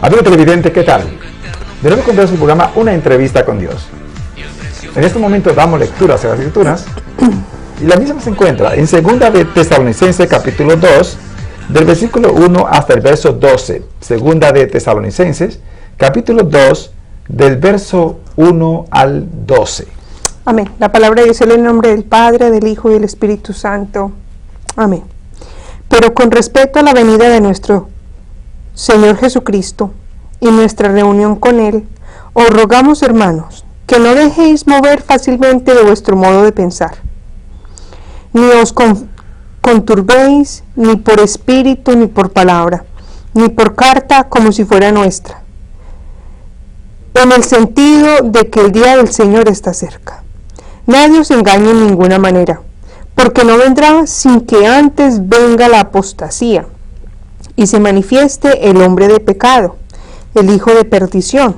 Amigo televidente, ¿qué tal? De nuevo con su programa Una Entrevista con Dios. En este momento damos lecturas a las Escrituras y la misma se encuentra en 2 de Tesalonicenses capítulo 2 del versículo 1 hasta el verso 12. 2 de Tesalonicenses capítulo 2 del verso 1 al 12. Amén. La palabra de Dios en el nombre del Padre, del Hijo y del Espíritu Santo. Amén. Pero con respecto a la venida de nuestro Señor Jesucristo y nuestra reunión con Él, os rogamos, hermanos, que no dejéis mover fácilmente de vuestro modo de pensar, ni os conturbéis, ni por espíritu, ni por palabra, ni por carta como si fuera nuestra, en el sentido de que el día del Señor está cerca. Nadie os engañe en ninguna manera, porque no vendrá sin que antes venga la apostasía, y se manifieste el hombre de pecado, el hijo de perdición,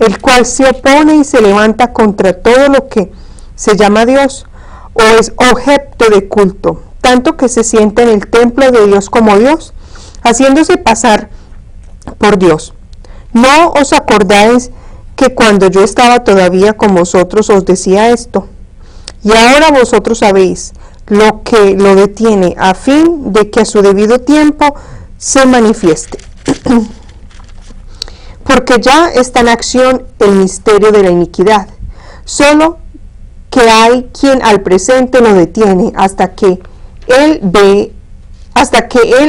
el cual se opone y se levanta contra todo lo que se llama Dios o es objeto de culto, tanto que se sienta en el templo de Dios como Dios, haciéndose pasar por Dios. ¿No os acordáis que cuando yo estaba todavía con vosotros os decía esto? Y ahora vosotros sabéis lo que lo detiene, a fin de que a su debido tiempo se manifieste. Porque ya está en acción el misterio de la iniquidad, solo que hay quien al presente lo detiene hasta que él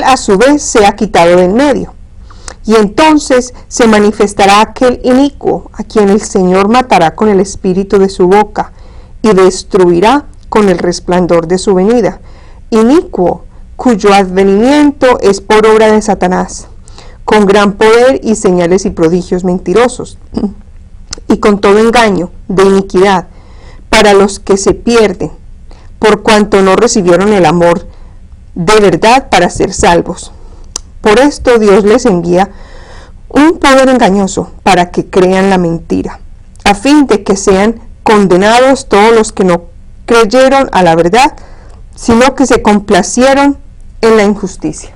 a su vez sea quitado de en medio. Y entonces se manifestará aquel inicuo, a quien el Señor matará con el espíritu de su boca y destruirá con el resplandor de su venida. Inicuo, cuyo advenimiento es por obra de Satanás, con gran poder y señales y prodigios mentirosos, y con todo engaño de iniquidad, para los que se pierden, por cuanto no recibieron el amor de verdad para ser salvos. Por esto Dios les envía un poder engañoso para que crean la mentira, a fin de que sean condenados todos los que no creyeron a la verdad, sino que se complacieron en la injusticia.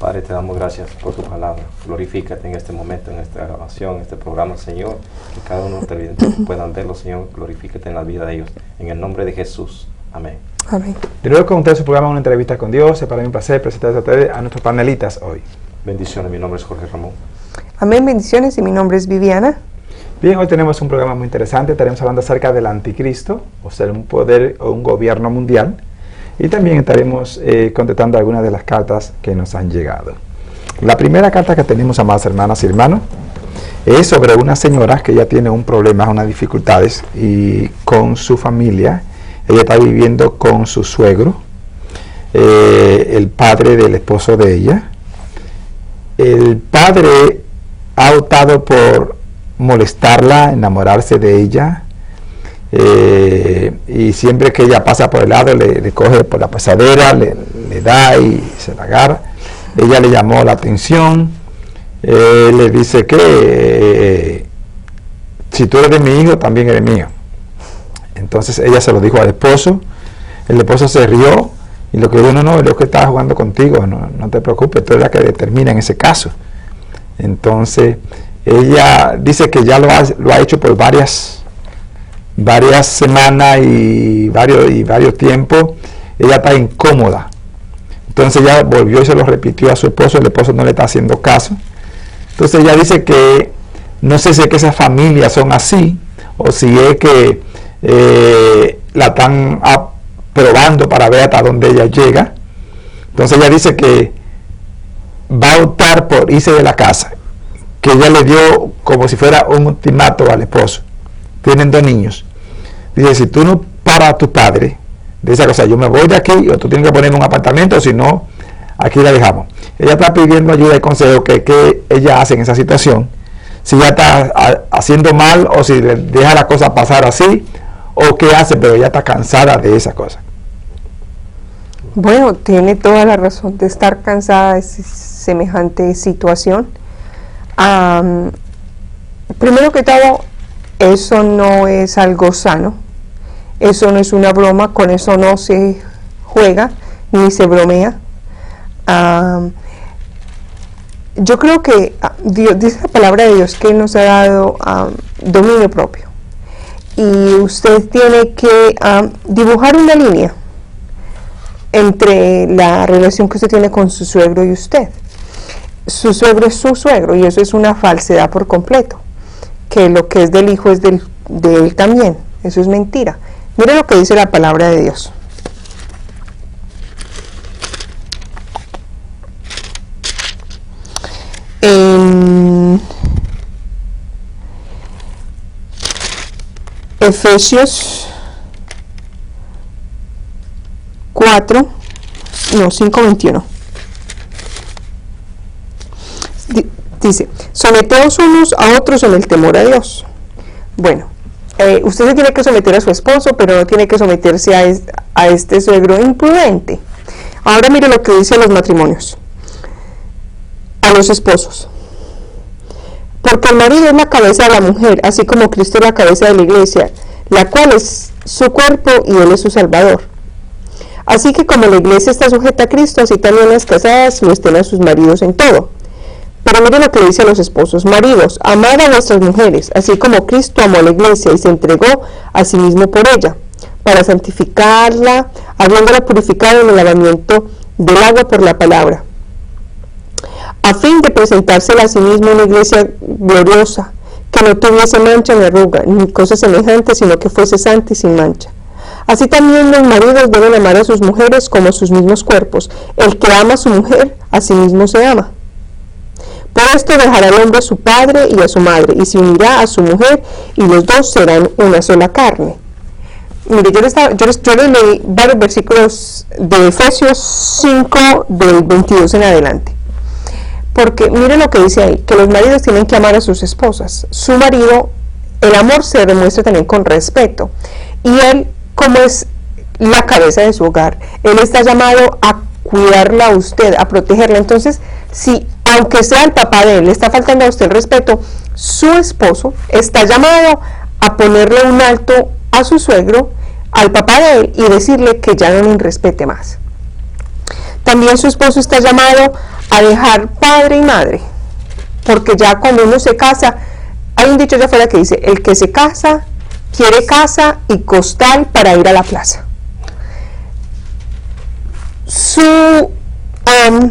Padre, te damos gracias por tu palabra. Glorifícate en este momento, en esta grabación, en este programa, Señor. Que cada uno de los televidentes puedan verlo, Señor. Glorifícate en la vida de ellos. En el nombre de Jesús. Amén. Amén. De nuevo con ustedes su programa Una Entrevista con Dios. Es para mí un placer presentarles a ustedes a nuestros panelitas hoy. Bendiciones, mi nombre es Jorge Ramón. Amén, bendiciones, y mi nombre es Viviana. Bien, hoy tenemos un programa muy interesante. Estaremos hablando acerca del anticristo, o sea, un poder o un gobierno mundial. Y también estaremos contestando algunas de las cartas que nos han llegado. La primera carta que tenemos, amadas hermanas y hermanos, es sobre una señora que ya tiene un problema, unas dificultades, y con su familia. Ella está viviendo con su suegro, el padre del esposo de ella. El padre ha optado por molestarla, enamorarse de ella, y siempre que ella pasa por el lado le coge por la pasadera, le da y se la agarra. Ella le llamó la atención, le dice que si tú eres de mi hijo, también eres mío. Entonces ella se lo dijo al esposo. El esposo se rió y lo que dijo: no, es lo que estaba jugando contigo, no te preocupes, tú eres la que determina en ese caso. Entonces ella dice que ya lo ha hecho por varias semanas y varios tiempos. Ella está incómoda. Entonces ella volvió y se lo repitió a su esposo. El esposo no le está haciendo caso. Entonces ella dice que no sé si es que esas familias son así o si es que la están probando para ver hasta dónde ella llega. Entonces ella dice que va a optar por irse de la casa, que ella le dio como si fuera un ultimato al esposo. Tienen 2 niños. Dice: si tú no paras a tu padre de esa cosa, yo me voy de aquí, o tú tienes que poner un apartamento, si no, aquí la dejamos. Ella está pidiendo ayuda y consejo que ella hace en esa situación, si ya está haciendo mal o si le deja la cosa pasar así, o qué hace, pero ella está cansada de esa cosa. Bueno, tiene toda la razón de estar cansada de semejante situación. Primero que todo, eso no es algo sano, eso no es una broma, con eso no se juega ni se bromea. yo creo que Dios, dice la palabra de Dios que nos ha dado dominio propio. Y usted tiene que dibujar una línea entre la relación que usted tiene con su suegro y usted. Su suegro es su suegro y eso es una falsedad por completo. Que lo que es del hijo es de él también. Eso es mentira. Mire lo que dice la palabra de Dios. En Efesios 5:21 dice: someteos unos a otros en el temor a Dios. Bueno, usted se tiene que someter a su esposo, pero no tiene que someterse a este suegro imprudente. Ahora mire lo que dice los matrimonios, a los esposos. Porque el marido es la cabeza de la mujer, así como Cristo es la cabeza de la iglesia, la cual es su cuerpo y Él es su Salvador. Así que como la iglesia está sujeta a Cristo, así también las casadas lo estén a sus maridos en todo. Pero miren lo que dice a los esposos: maridos, amad a vuestras mujeres, así como Cristo amó a la iglesia y se entregó a sí mismo por ella, para santificarla, habiéndola purificado en el lavamiento del agua por la palabra, a fin de presentársela a sí mismo una iglesia gloriosa, que no tuviese mancha ni arruga, ni cosa semejante, sino que fuese santa y sin mancha. Así también los maridos deben amar a sus mujeres como a sus mismos cuerpos. El que ama a su mujer, a sí mismo se ama. Por esto dejará el hombre a su padre y a su madre, y se unirá a su mujer, y los dos serán una sola carne. Mire, yo les leí varios versículos de Efesios 5, del 22 en adelante. Porque miren lo que dice ahí, que los maridos tienen que amar a sus esposas. Su marido, el amor se demuestra también con respeto. Y él, como es la cabeza de su hogar, él está llamado a cuidarla a usted, a protegerla. Entonces, si aunque sea el papá de él, le está faltando a usted el respeto, su esposo está llamado a ponerle un alto a su suegro, al papá de él, y decirle que ya no le respete más. También su esposo está llamado a dejar padre y madre, porque ya cuando uno se casa, hay un dicho allá afuera que dice: el que se casa quiere casa y costal para ir a la plaza. Su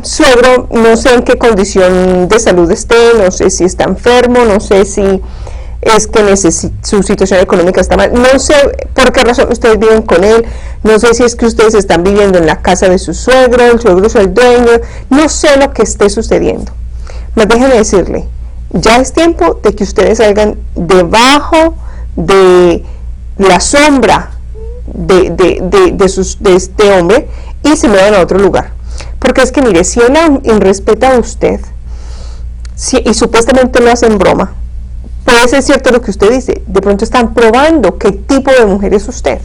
suegro, no sé en qué condición de salud esté, no sé si está enfermo, no sé si es que su situación económica está mal, no sé por qué razón ustedes viven con él, no sé si es que ustedes están viviendo en la casa de su suegro, el suegro es el dueño, no sé lo que esté sucediendo. Mas déjenme decirle, ya es tiempo de que ustedes salgan debajo de la sombra de este hombre y se muevan a otro lugar. Porque es que mire, si él irrespeta a usted y supuestamente lo hace en broma, puede ser cierto lo que usted dice, de pronto están probando qué tipo de mujer es usted.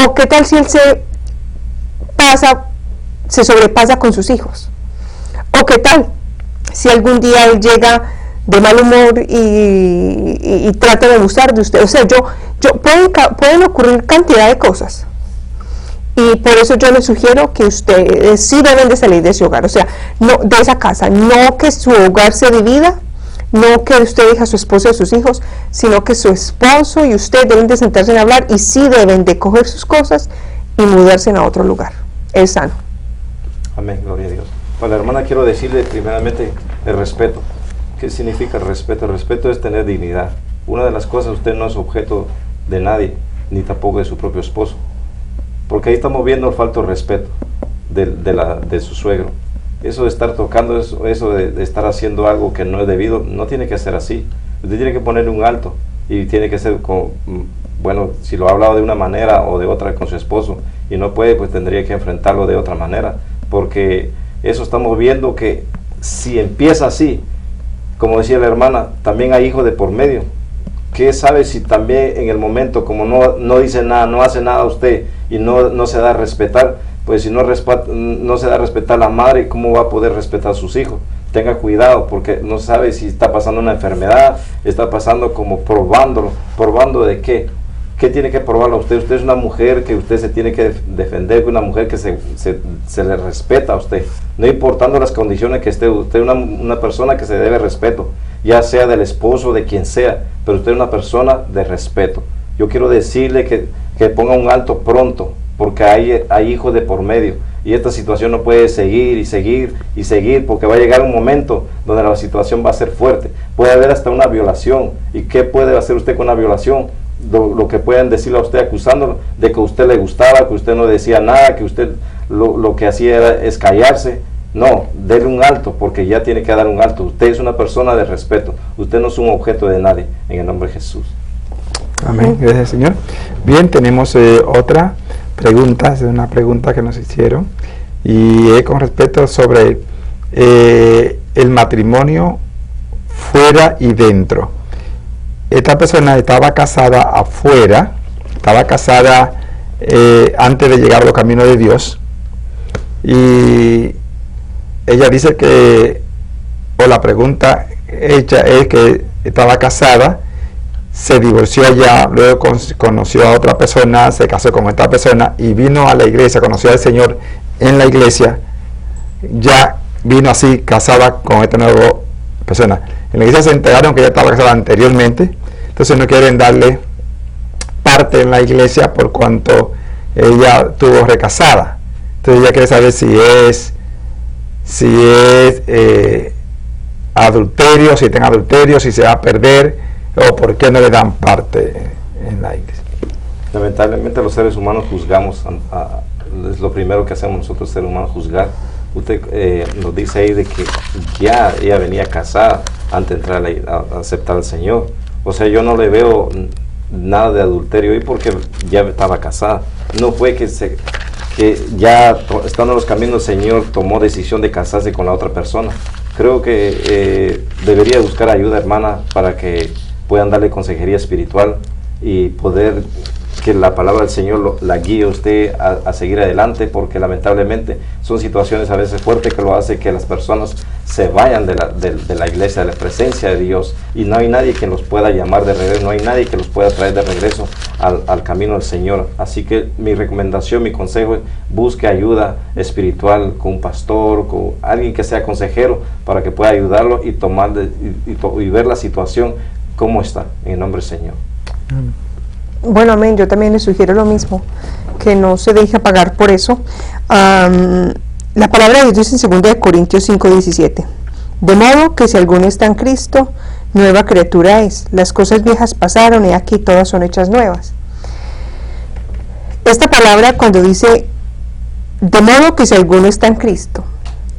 O qué tal si él se sobrepasa con sus hijos. O qué tal si algún día él llega de mal humor y trata de abusar de usted. O sea, pueden ocurrir cantidad de cosas. Y por eso yo les sugiero que ustedes sí deben de salir de ese hogar, o sea, no de esa casa, no que su hogar se divida, no que usted deje a su esposo y a sus hijos, sino que su esposo y usted deben de sentarse a hablar y sí deben de coger sus cosas y mudarse a otro lugar. Es sano. Amén, gloria a Dios. Bueno, hermana, quiero decirle primeramente el respeto. ¿Qué significa el respeto? El respeto es tener dignidad. Una de las cosas, usted no es objeto de nadie, ni tampoco de su propio esposo. Porque ahí estamos viendo el falto de respeto de su suegro. Eso de estar tocando, eso de estar haciendo algo que no es debido, no tiene que ser así. Usted tiene que ponerle un alto y tiene que ser bueno, si lo ha hablado de una manera o de otra con su esposo y no puede, pues tendría que enfrentarlo de otra manera. Porque eso estamos viendo que si empieza así, como decía la hermana, también hay hijos de por medio. ¿Qué sabe si también en el momento, como no dice nada, no hace nada a usted y no se da a respetar, pues si no se da a respetar a la madre, ¿cómo va a poder respetar a sus hijos? Tenga cuidado, porque no sabe si está pasando una enfermedad, está pasando como probando de qué. ¿Qué tiene que probarlo a usted? Usted es una mujer que usted se tiene que defender, una mujer que se le respeta a usted, no importando las condiciones que esté. Usted es una persona que se debe respeto, ya sea del esposo, de quien sea, pero usted es una persona de respeto. Yo quiero decirle que ponga un alto pronto, porque hay hijos de por medio, y esta situación no puede seguir y seguir y seguir, porque va a llegar un momento donde la situación va a ser fuerte. Puede haber hasta una violación. ¿Y qué puede hacer usted con una violación? Lo que pueden decirle a usted acusándolo de que a usted le gustaba, que usted no decía nada, que usted lo que hacía es callarse. No, déle un alto, porque ya tiene que dar un alto. Usted es una persona de respeto, usted no es un objeto de nadie, en el nombre de Jesús. Amén, gracias Señor. Bien, tenemos otra pregunta, es una pregunta que nos hicieron, y con respecto sobre el matrimonio fuera y dentro. Esta persona estaba casada afuera, estaba casada antes de llegar a los caminos de Dios, y ella dice que, o la pregunta hecha es que estaba casada, se divorció allá, luego conoció a otra persona, se casó con esta persona y vino a la iglesia, conoció al Señor en la iglesia, ya vino así casada con esta nueva persona. En la iglesia se enteraron que ella estaba casada anteriormente, entonces no quieren darle parte en la iglesia por cuanto ella estuvo recasada. Entonces ella quiere saber si es adulterio, si tiene adulterio, si se va a perder, o por qué no le dan parte en la iglesia. Lamentablemente los seres humanos juzgamos, es lo primero que hacemos nosotros seres humanos, juzgar. Usted nos dice ahí de que ya ella venía casada antes de entrar a aceptar al Señor. O sea, yo no le veo nada de adulterio ahí porque ya estaba casada. No fue que ya estando en los caminos el Señor tomó decisión de casarse con la otra persona. Creo que debería buscar ayuda, hermana, para que puedan darle consejería espiritual y poder que la palabra del Señor la guíe a usted a seguir adelante, porque lamentablemente son situaciones a veces fuertes que lo hace que las personas se vayan de la iglesia, de la presencia de Dios, y no hay nadie que los pueda llamar de regreso, no hay nadie que los pueda traer de regreso al camino del Señor. Así que mi recomendación, mi consejo es busque ayuda espiritual con un pastor, con alguien que sea consejero, para que pueda ayudarlo y tomar y ver la situación cómo está, en el nombre del Señor. Bueno, amén. Yo también le sugiero lo mismo, que no se deje pagar por eso. La palabra de Dios dice en 2 Corintios 5:17: de modo que si alguno está en Cristo, nueva criatura es. Las cosas viejas pasaron y aquí todas son hechas nuevas. Esta palabra, cuando dice de modo que si alguno está en Cristo,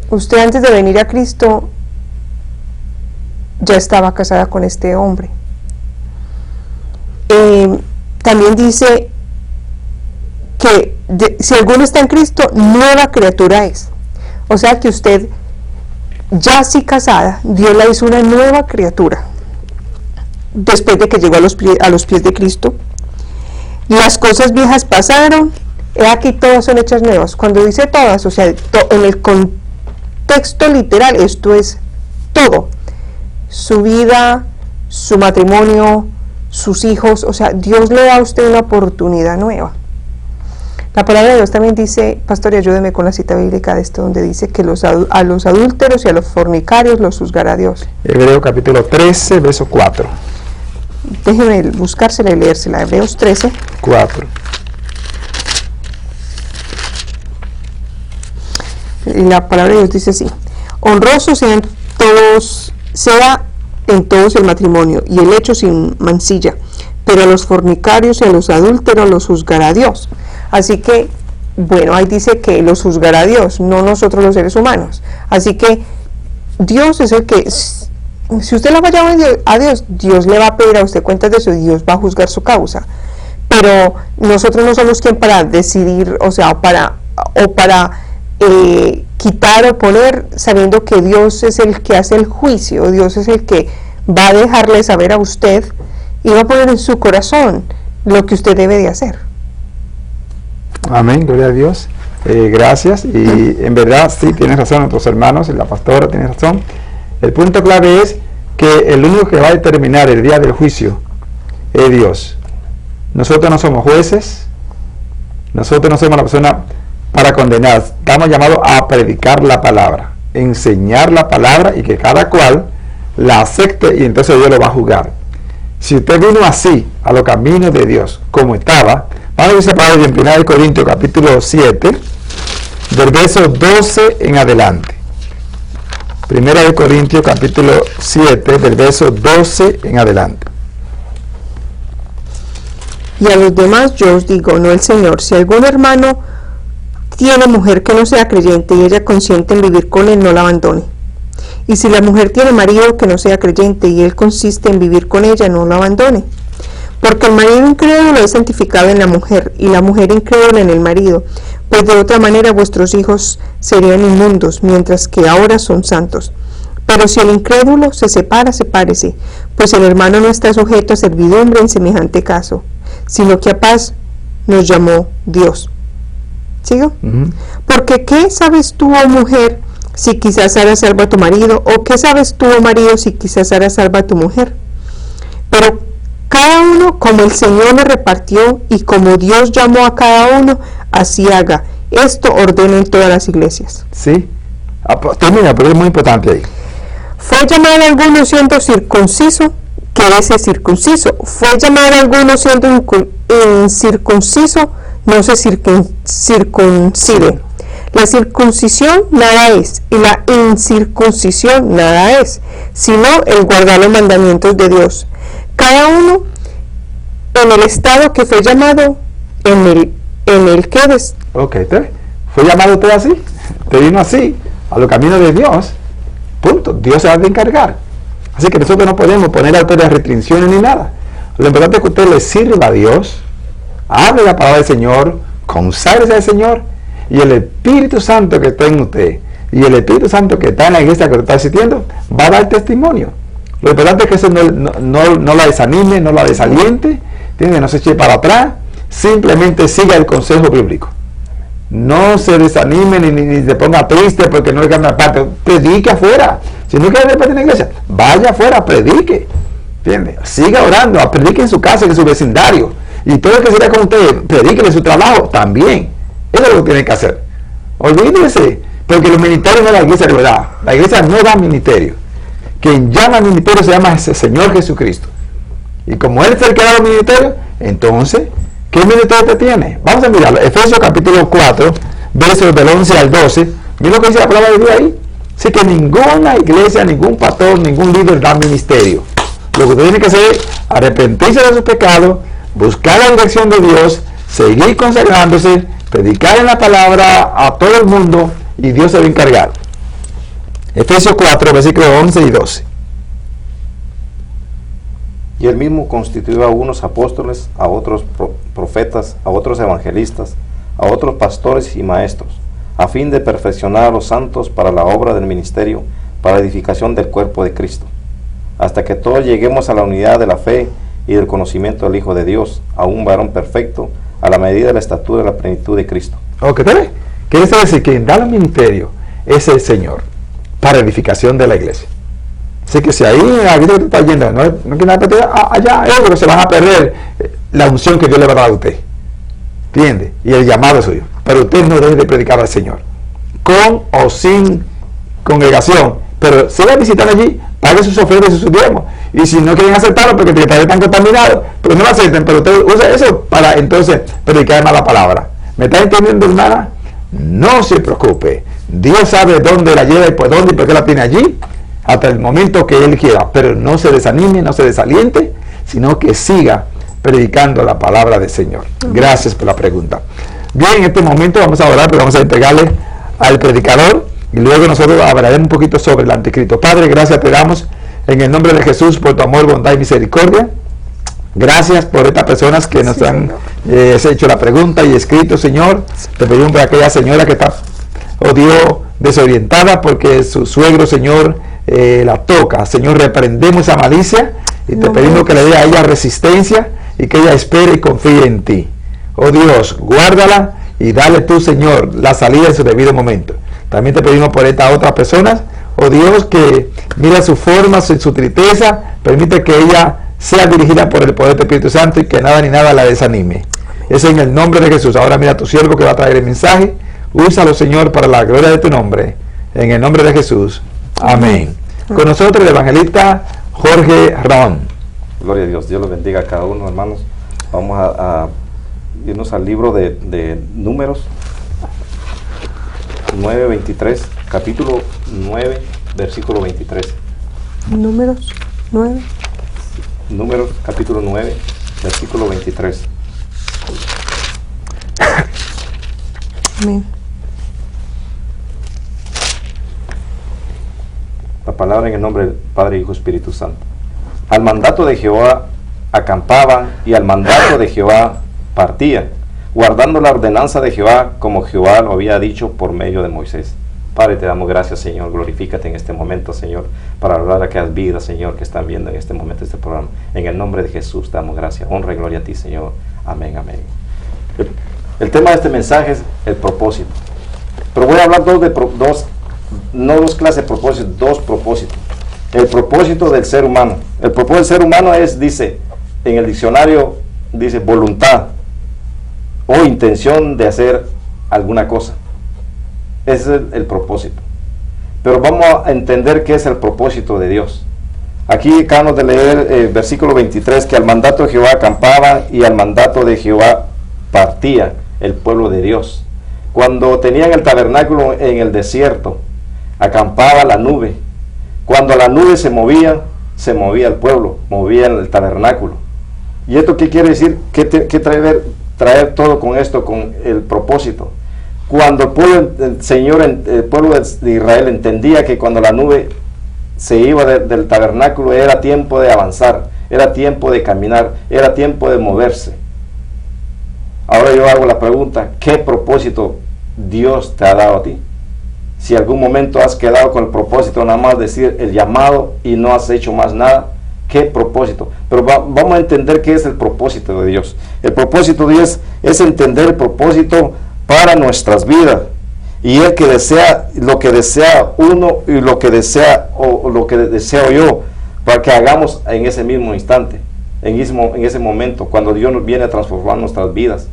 usted antes de venir a Cristo ya estaba casada con este hombre. También dice que si alguno está en Cristo, nueva criatura es. O sea que usted, ya así casada, Dios la hizo una nueva criatura. Después de que llegó a los pies de Cristo, las cosas viejas pasaron, y aquí todas son hechas nuevas. Cuando dice todas, o sea, en el contexto literal, esto es todo. Su vida, su matrimonio, sus hijos, o sea, Dios le da a usted una oportunidad nueva. La palabra de Dios también dice, pastor, y ayúdeme con la cita bíblica de esto, donde dice que a los adúlteros y a los fornicarios los juzgará Dios. Hebreo capítulo 13, verso 4. Déjeme buscársela y leérsela. Hebreos 13, 4. Y la palabra de Dios dice así: honrosos sea en todos el matrimonio y el hecho sin mancilla, pero a los fornicarios y a los adúlteros los juzgará Dios. Así que, bueno, ahí dice que los juzgará Dios, no nosotros los seres humanos. Así que Dios es el que, si usted la vaya a Dios, Dios le va a pedir a usted cuentas de eso y Dios va a juzgar su causa. Pero nosotros no somos quien para decidir, o sea, para quitar o poner, sabiendo que Dios es el que hace el juicio. Dios es el que va a dejarle saber a usted y va a poner en su corazón lo que usted debe de hacer. Amén, gloria a Dios. Gracias. Y en verdad sí, tienes razón, nuestros hermanos y la pastora tiene razón. El punto clave es que el único que va a determinar el día del juicio es Dios. nosotros no somos jueces, nosotros no somos la persona para condenar. Estamos llamados a predicar la palabra, enseñar la palabra y que cada cual la acepte y entonces Dios lo va a juzgar. Si usted vino así a los caminos de Dios como estaba, vamos a ver esa palabra en 1 Corintios capítulo 7 del verso 12 en adelante. 1 Corintios capítulo 7 del verso 12 en adelante. Y a los demás yo os digo, no el Señor, si algún hermano tiene mujer que no sea creyente y ella consiente en vivir con él, no la abandone. Y si la mujer tiene marido que no sea creyente y él consiste en vivir con ella, no la abandone. Porque el marido incrédulo es santificado en la mujer y la mujer incrédula en el marido, pues de otra manera vuestros hijos serían inmundos, mientras que ahora son santos. Pero si el incrédulo se separa, sepárese, pues el hermano no está sujeto a servidumbre en semejante caso, sino que a paz nos llamó Dios. ¿Sigo? Porque ¿qué sabes tú, oh mujer, si quizás harás salvo a tu marido? ¿O qué sabes tú, oh marido, si quizás harás salvo a tu mujer? Pero cada uno como el Señor le repartió y como Dios llamó a cada uno, así haga. Esto ordena en todas las iglesias. Sí. Termina, pero es muy importante ahí. Fue llamado a alguno siendo circunciso, que ese circunciso. Fue llamado a alguno siendo incircunciso, no se circuncide. La circuncisión nada es, y la incircuncisión nada es, sino el guardar los mandamientos de Dios. Cada uno en el estado que fue llamado, en el que es. Ok, fue llamado usted así, te vino así, a los caminos de Dios, punto. Dios se va a encargar. Así que nosotros no podemos poner a usted restricciones ni nada. Lo importante es que usted le sirva a Dios, hable la palabra del Señor, conságrese al Señor, y el Espíritu Santo que está en usted y el Espíritu Santo que está en la iglesia que usted está asistiendo va a dar testimonio. Lo importante es que eso no la desanime, no la desaliente, ¿entiende? No se eche para atrás, simplemente siga el consejo bíblico. No se desanime ni se ponga triste porque no le cambia parte. Predique afuera. Si no quiere parte en la iglesia, vaya afuera, predique. ¿Entiende? Siga orando, predique en su casa, en su vecindario. Y todo el que será con usted, predique en su trabajo también. Eso es lo que tiene que hacer. Olvídese, porque los ministerios no es la iglesia de verdad. La iglesia no da ministerio. Quien llama al ministerio se llama ese Señor Jesucristo. Y como Él es el que da los ministerios, entonces, ¿qué ministerio te tiene? Vamos a mirar Efesios capítulo 4, versos del 11 al 12. Mira lo que dice la palabra de Dios ahí. Así que ninguna iglesia, ningún pastor, ningún líder da ministerio. Lo que usted tiene que hacer es arrepentirse de sus pecados, buscar la dirección de Dios, seguir consagrándose, predicar en la palabra a todo el mundo y Dios se va a encargar. Efesios 4, versículos 11 y 12. Y él mismo constituyó a unos apóstoles, a otros profetas, a otros evangelistas, a otros pastores y maestros, a fin de perfeccionar a los santos para la obra del ministerio, para la edificación del cuerpo de Cristo, hasta que todos lleguemos a la unidad de la fe y del conocimiento del Hijo de Dios, a un varón perfecto, a la medida de la estatura de la plenitud de Cristo. Ok, ¿te quiere decir que quien da el ministerio es el Señor, para edificación de la iglesia? Así que si ahí la iglesia que está yendo, no quiere nada allá, ellos se van a perder la unción que Dios le va a dar a usted. ¿Entiende? Y el llamado suyo. Pero usted no debe de predicar al Señor, con o sin congregación. Pero siga visitando allí, pague sus ofrendas y sus diezmos. Y si no quieren aceptarlo porque todavía están contaminados, pero no lo acepten, pero usted usa eso para entonces predicar más la palabra. ¿Me está entendiendo, hermana? No se preocupe. Dios sabe dónde la lleva y por dónde y por qué la tiene allí, hasta el momento que Él quiera. Pero no se desanime, no se desaliente, sino que siga predicando la palabra del Señor. Gracias por la pregunta. Bien, en este momento vamos a orar, pero vamos a entregarle al predicador y luego nosotros hablaremos un poquito sobre el anticristo. Padre, gracias te damos en el nombre de Jesús por tu amor, bondad y misericordia. Gracias por estas personas que nos han hecho la pregunta y escrito, Señor. Te pedimos por aquella señora que está, oh Dios, desorientada porque su suegro, Señor, la toca. Señor, reprendemos esa malicia y te pedimos que le dé a ella resistencia y que ella espere y confíe en ti. Oh Dios, guárdala y dale tú, Señor, la salida en su debido momento. También te pedimos por estas otras personas, oh Dios, que mira su forma, su tristeza, permite que ella sea dirigida por el poder del Espíritu Santo y que nada ni nada la desanime. Es en el nombre de Jesús. Ahora mira a tu siervo que va a traer el mensaje. Úsalo, Señor, para la gloria de tu nombre. En el nombre de Jesús. Amén. Con nosotros el evangelista Jorge Ron. Gloria a Dios. Dios los bendiga a cada uno, hermanos. Vamos a irnos al libro de Números 9:23, capítulo 9, versículo 23. Números 9. Números, capítulo 9, versículo 23. Amén. La palabra en el nombre del Padre, Hijo, Espíritu Santo. Al mandato de Jehová acampaban y al mandato de Jehová partían, guardando la ordenanza de Jehová como Jehová lo había dicho por medio de Moisés. Padre, te damos gracias, Señor. Glorifícate en este momento, Señor, para hablar a aquellas vidas, Señor, que están viendo en este momento este programa. En el nombre de Jesús te damos gracias. Honra y gloria a ti, Señor. Amén, amén. El tema de este mensaje es el propósito. Pero voy a hablar no dos clases de propósitos, dos propósitos. El propósito del ser humano. El propósito del ser humano es, dice, en el diccionario, dice voluntad o intención de hacer alguna cosa. Ese es el propósito. Pero vamos a entender qué es el propósito de Dios. Aquí acabamos de leer el versículo 23, que al mandato de Jehová acampaban y al mandato de Jehová partía el pueblo de Dios. Cuando tenían el tabernáculo en el desierto, acampaba la nube. Cuando la nube se movía el pueblo, movía el tabernáculo. ¿Y esto qué quiere decir? ¿Qué traer todo con esto, con el propósito? Cuando el pueblo, el pueblo de Israel entendía que cuando la nube se iba del tabernáculo era tiempo de avanzar, era tiempo de caminar, era tiempo de moverse. Ahora yo hago la pregunta, ¿qué propósito Dios te ha dado a ti? Si algún momento has quedado con el propósito nada más decir el llamado y no has hecho más nada, ¿qué propósito? Pero vamos a entender qué es el propósito de Dios. El propósito de Dios es entender el propósito para nuestras vidas. Y el que desea, lo que desea uno y lo que desea o lo que deseo yo, para que hagamos en ese mismo instante, en ese momento, cuando Dios nos viene a transformar nuestras vidas.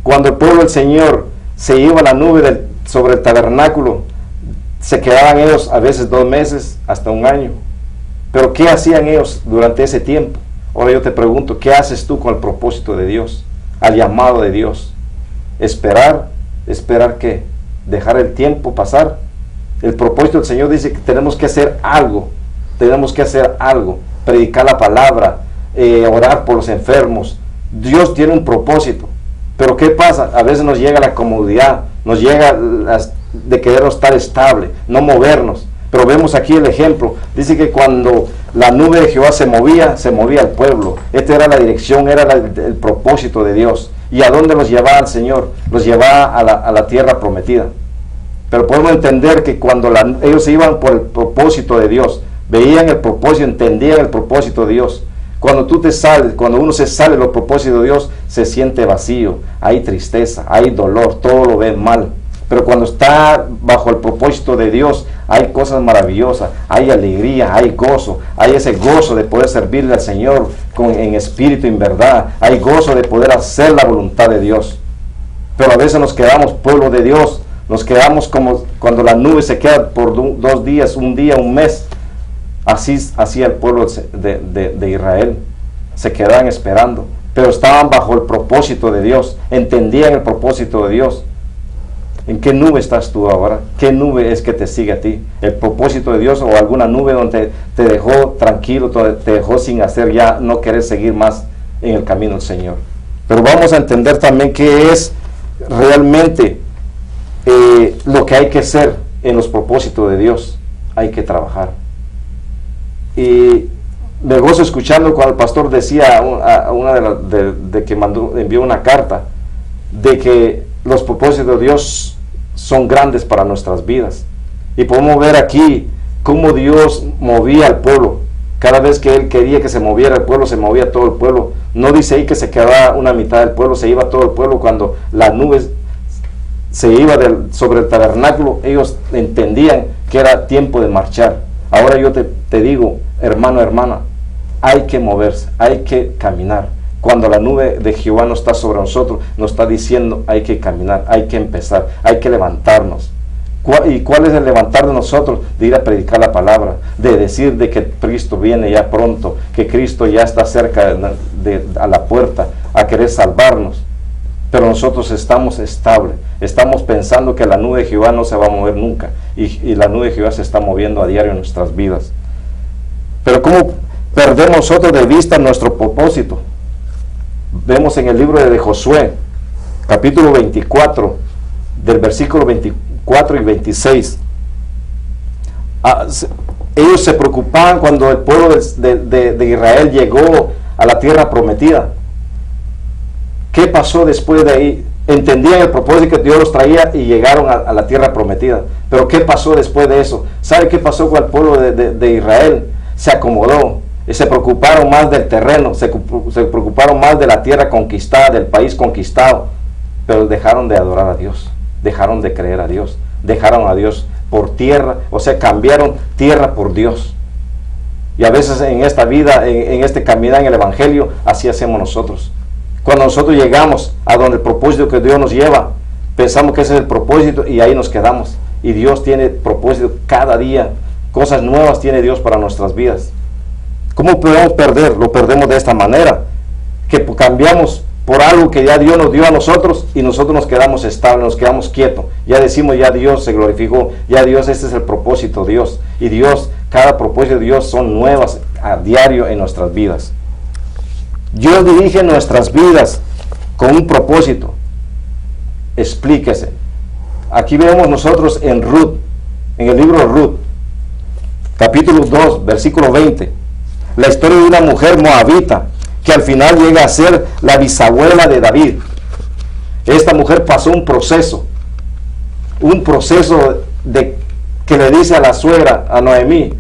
Cuando el pueblo del Señor se iba a la nube sobre el tabernáculo, se quedaban ellos a veces 2 meses, hasta 1 año. Pero ¿qué hacían ellos durante ese tiempo? Ahora yo te pregunto, ¿qué haces tú con el propósito de Dios? Al llamado de Dios. ¿Esperar qué? ¿Dejar el tiempo pasar? El propósito del Señor dice que tenemos que hacer algo. Tenemos que hacer algo. Predicar la palabra, orar por los enfermos. Dios tiene un propósito. Pero ¿qué pasa? A veces nos llega la comodidad, nos llega de querernos estar estable, no movernos. Pero vemos aquí el ejemplo. Dice que cuando la nube de Jehová se movía el pueblo. Esta era la dirección, era el propósito de Dios. ¿Y a dónde los llevaba el Señor? Los llevaba a la tierra prometida. Pero podemos entender que cuando ellos iban por el propósito de Dios, veían el propósito, entendían el propósito de Dios. Cuando uno se sale de los propósitos de Dios, se siente vacío, hay tristeza, hay dolor, todo lo ve mal. Pero cuando está bajo el propósito de Dios, hay cosas maravillosas, hay alegría, hay gozo, hay ese gozo de poder servirle al Señor en espíritu y en verdad, hay gozo de poder hacer la voluntad de Dios. Pero a veces nos quedamos, pueblo de Dios, nos quedamos como cuando la nube se queda por 2 días, 1 día, 1 mes. Así hacía el pueblo de Israel, se quedaban esperando, pero estaban bajo el propósito de Dios, entendían el propósito de Dios. ¿En qué nube estás tú ahora? ¿Qué nube es que te sigue a ti? ¿El propósito de Dios o alguna nube donde te dejó tranquilo, te dejó sin hacer ya, no querer seguir más en el camino del Señor? Pero vamos a entender también qué es realmente lo que hay que hacer en los propósitos de Dios. Hay que trabajar. Y me gozo escuchando cuando el pastor decía a una de que envió una carta de que los propósitos de Dios son grandes para nuestras vidas. Y podemos ver aquí cómo Dios movía al pueblo. Cada vez que Él quería que se moviera el pueblo, se movía todo el pueblo. No dice ahí que se quedaba una mitad del pueblo, se iba todo el pueblo. Cuando la nube se iba sobre el tabernáculo, ellos entendían que era tiempo de marchar. Ahora yo te digo, hermano, hermana, hay que moverse, hay que caminar. Cuando la nube de Jehová no está sobre nosotros, nos está diciendo hay que caminar, hay que empezar, hay que levantarnos. ¿Y cuál es el levantar de nosotros? De ir a predicar la palabra, de decir de que Cristo viene ya pronto, que Cristo ya está cerca a la puerta, a querer salvarnos. Pero nosotros estamos estables, estamos pensando que la nube de Jehová no se va a mover nunca, y la nube de Jehová se está moviendo a diario en nuestras vidas. Pero ¿cómo perdemos nosotros de vista nuestro propósito? Vemos en el libro de Josué, capítulo 24, del versículo 24 y 26. Ellos se preocupaban cuando el pueblo de Israel llegó a la tierra prometida. ¿Qué pasó después de ahí? Entendían el propósito que Dios los traía y llegaron a la tierra prometida. Pero ¿qué pasó después de eso? ¿Sabe qué pasó con el pueblo de Israel? Se acomodó. Se preocuparon más del terreno, se preocuparon más de la tierra conquistada, del país conquistado. Pero dejaron de adorar a Dios, dejaron de creer a Dios, dejaron a Dios por tierra, o sea, cambiaron tierra por Dios. Y a veces en esta vida, en este caminar en el Evangelio, así hacemos nosotros. Cuando nosotros llegamos a donde el propósito que Dios nos lleva, pensamos que ese es el propósito y ahí nos quedamos. Y Dios tiene propósito cada día, cosas nuevas tiene Dios para nuestras vidas. ¿Cómo podemos perder? Lo perdemos de esta manera, que cambiamos por algo que ya Dios nos dio a nosotros y nosotros nos quedamos estables, nos quedamos quietos. Ya decimos, ya Dios se glorificó, ya Dios, este es el propósito de Dios. Y Dios, cada propósito de Dios son nuevas a diario en nuestras vidas. Dios dirige nuestras vidas con un propósito. Explíquese. Aquí vemos nosotros en Ruth, en el libro de Ruth, capítulo 2, versículo 20, la historia de una mujer moabita que al final llega a ser la bisabuela de David. Esta mujer pasó un proceso que le dice a la suegra, a Noemí,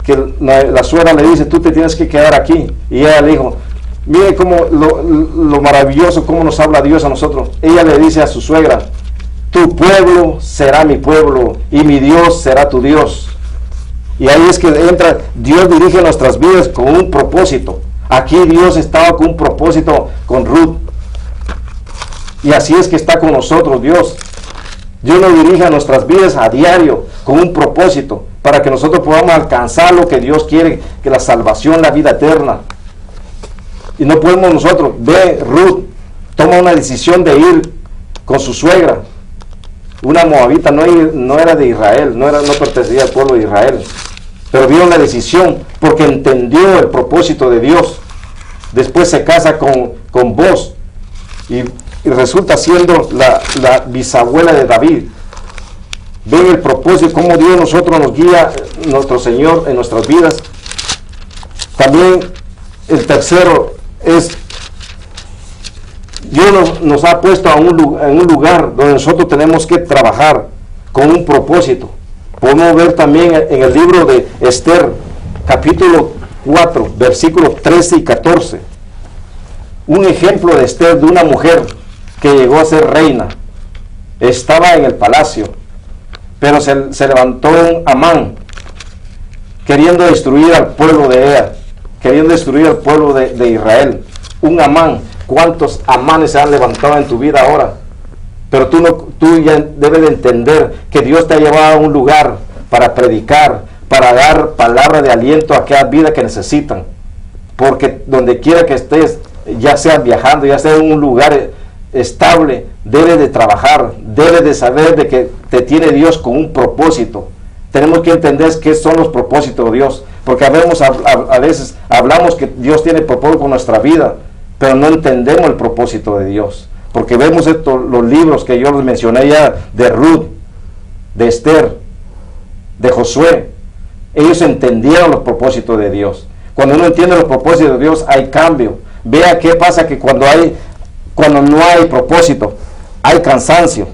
que la suegra le dice, tú te tienes que quedar aquí. Y ella le dijo, mire cómo lo maravilloso, cómo nos habla Dios a nosotros. Ella le dice a su suegra, tu pueblo será mi pueblo y mi Dios será tu Dios. Y ahí es que entra, Dios dirige nuestras vidas con un propósito. Aquí Dios estaba con un propósito con Ruth. Y así es que está con nosotros Dios. Dios nos dirige a nuestras vidas a diario con un propósito para que nosotros podamos alcanzar lo que Dios quiere, que la salvación, la vida eterna. Y no podemos nosotros, Ruth toma una decisión de ir con su suegra, una moabita, no era de Israel, no pertenecía al pueblo de Israel, pero vio la decisión porque entendió el propósito de Dios. Después se casa con Boaz y resulta siendo la bisabuela de David. Ven el propósito, cómo Dios nosotros nos guía, nuestro Señor, en nuestras vidas. También el tercero es, Dios nos ha puesto en un lugar donde nosotros tenemos que trabajar con un propósito. Podemos ver también en el libro de Esther, capítulo 4, versículos 13 y 14. Un ejemplo de Esther, de una mujer que llegó a ser reina. Estaba en el palacio, pero se levantó un Amán, queriendo destruir al pueblo de ella, queriendo destruir al pueblo de Israel. Un Amán. ¿Cuántos Amanes se han levantado en tu vida ahora? Pero tú ya debes de entender que Dios te ha llevado a un lugar para predicar, para dar palabra de aliento a aquella vida que necesitan. Porque donde quiera que estés, ya sea viajando, ya sea en un lugar estable, debes de trabajar, debes de saber de que te tiene Dios con un propósito. Tenemos que entender qué son los propósitos de Dios, porque a veces hablamos que Dios tiene propósito con nuestra vida, pero no entendemos el propósito de Dios, porque vemos los libros que yo les mencioné ya, de Ruth, de Esther, de Josué. Ellos entendieron los propósitos de Dios. Cuando uno entiende los propósitos de Dios, hay cambio. Vea qué pasa que cuando no hay propósito, hay cansancio,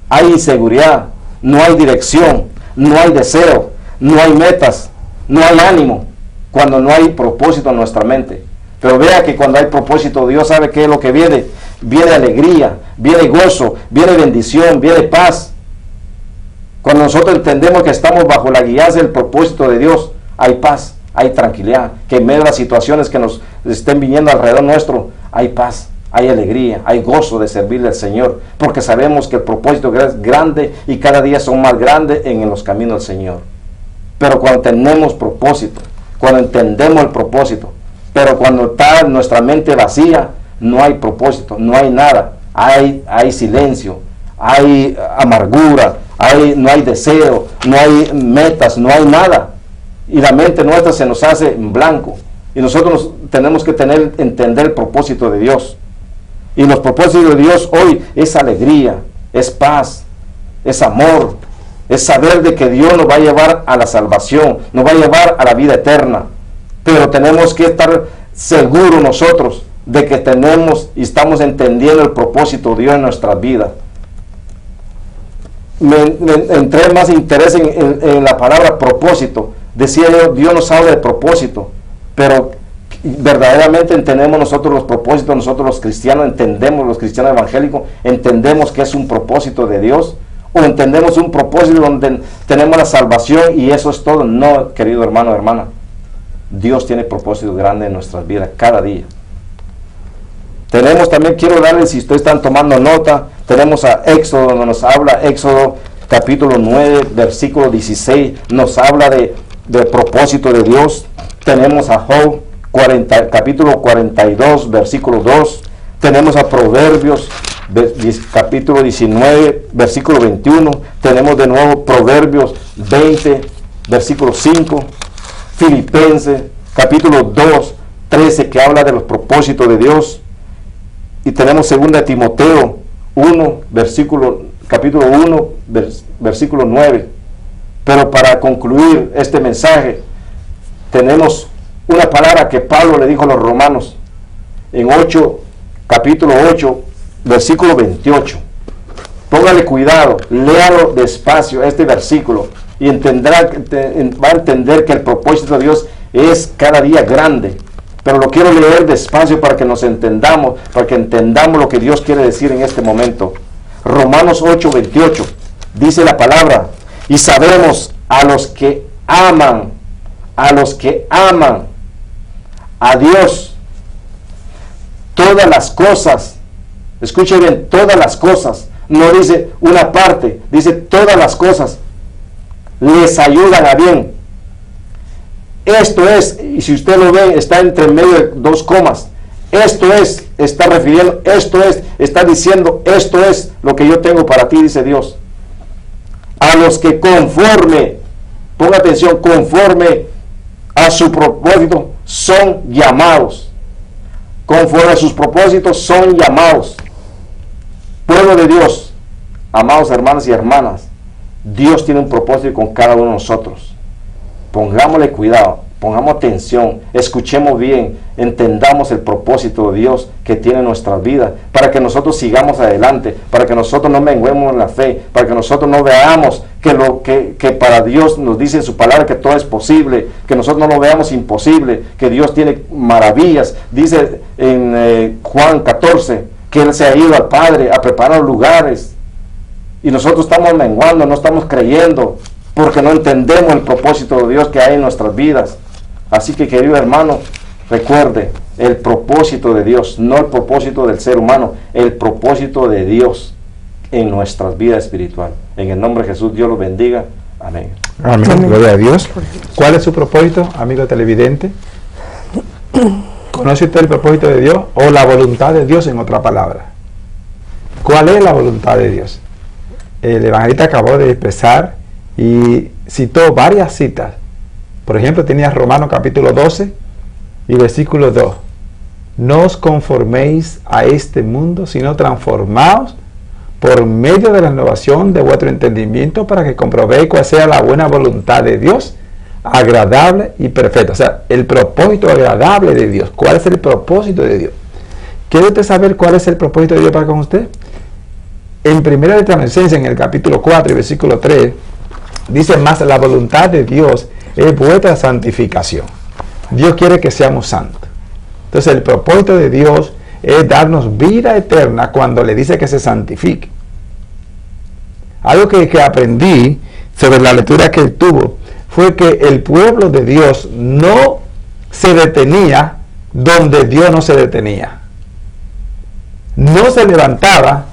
hay inseguridad, no hay dirección, no hay deseo, no hay metas, no hay ánimo, cuando no hay propósito en nuestra mente. Pero vea que cuando hay propósito, Dios sabe qué es lo que viene. Viene alegría, viene gozo, viene bendición, viene paz. Cuando nosotros entendemos que estamos bajo la guianza del propósito de Dios, hay paz, hay tranquilidad, que en medio de las situaciones que nos estén viniendo alrededor nuestro, hay paz, hay alegría, hay gozo de servirle al Señor, porque sabemos que el propósito es grande y cada día son más grandes en los caminos del Señor. Pero cuando tenemos propósito, cuando entendemos el propósito, pero cuando está nuestra mente vacía, no hay propósito, no hay nada, hay silencio, hay amargura, no hay deseo, no hay metas, no hay nada. Y la mente nuestra se nos hace en blanco. Y nosotros tenemos que entender el propósito de Dios. Y los propósitos de Dios hoy es alegría, es paz, es amor, es saber de que Dios nos va a llevar a la salvación, nos va a llevar a la vida eterna. Pero tenemos que estar seguros nosotros de que tenemos y estamos entendiendo el propósito de Dios en nuestras vidas. Me entré más interés en la palabra propósito. Decía yo, Dios nos habla de propósito, pero verdaderamente entendemos nosotros los propósitos, nosotros los cristianos, entendemos los cristianos evangélicos, entendemos que es un propósito de Dios, o entendemos un propósito donde tenemos la salvación y eso es todo. No, querido hermano, hermana, Dios tiene propósitos grandes en nuestras vidas cada día. Tenemos también, quiero darles, si ustedes están tomando nota, tenemos a Éxodo, donde nos habla, Éxodo capítulo 9, versículo 16, nos habla del propósito de Dios. Tenemos a Job, capítulo 42, versículo 2. Tenemos a Proverbios, capítulo 19, versículo 21. Tenemos de nuevo Proverbios 20, versículo 5. Filipenses, capítulo 2, 13, que habla de los propósitos de Dios. Y tenemos 2 Timoteo 1, capítulo 1, versículo 9. Pero para concluir este mensaje, tenemos una palabra que Pablo le dijo a los romanos en capítulo 8, versículo 28. Póngale cuidado, léalo despacio este versículo y va a entender que el propósito de Dios es cada día grande. Pero lo quiero leer despacio para que nos entendamos, para que entendamos lo que Dios quiere decir en este momento. Romanos 8, 28, dice la palabra, y sabemos a los que aman a Dios, todas las cosas, escuche bien, todas las cosas, no dice una parte, dice todas las cosas, les ayudan a bien. Esto es, y si usted lo ve, está entre medio de 2 comas. Esto es, está refiriendo, esto es, está diciendo, esto es lo que yo tengo para ti, dice Dios. A los que conforme, ponga atención, conforme a su propósito son llamados. Conforme a sus propósitos son llamados. Pueblo de Dios, amados hermanos y hermanas, Dios tiene un propósito con cada uno de nosotros. Pongámosle cuidado, pongamos atención, escuchemos bien, entendamos el propósito de Dios que tiene en nuestras vidas, para que nosotros sigamos adelante, para que nosotros no menguemos en la fe, para que nosotros no veamos que para Dios nos dice en su palabra que todo es posible, que nosotros no lo veamos imposible, que Dios tiene maravillas. Dice en Juan 14 que Él se ha ido al Padre a preparar lugares y nosotros estamos menguando, no estamos creyendo, porque no entendemos el propósito de Dios que hay en nuestras vidas. Así que, querido hermano, recuerde, el propósito de Dios, no el propósito del ser humano, el propósito de Dios en nuestras vidas espirituales. En el nombre de Jesús, Dios los bendiga. Amén. Amén. Amén. Gloria a Dios. ¿Cuál es su propósito, amigo televidente? ¿Conoce usted el propósito de Dios o la voluntad de Dios en otra palabra? ¿Cuál es la voluntad de Dios? El evangelista acabó de expresar y citó varias citas. Por ejemplo, tenía Romanos capítulo 12 y versículo 2. No os conforméis a este mundo, sino transformaos por medio de la renovación de vuestro entendimiento, para que comprobéis cuál sea la buena voluntad de Dios, agradable y perfecta. O sea, el propósito agradable de Dios. ¿Cuál es el propósito de Dios? ¿Quiere usted saber cuál es el propósito de Dios para con usted? En 1 Tesalonicenses, en el capítulo 4 y versículo 3, dice más, la voluntad de Dios es vuestra santificación. Dios quiere que seamos santos. Entonces el propósito de Dios es darnos vida eterna cuando le dice que se santifique. Algo que aprendí sobre la lectura que él tuvo fue que el pueblo de Dios no se detenía donde Dios no se detenía. No se levantaba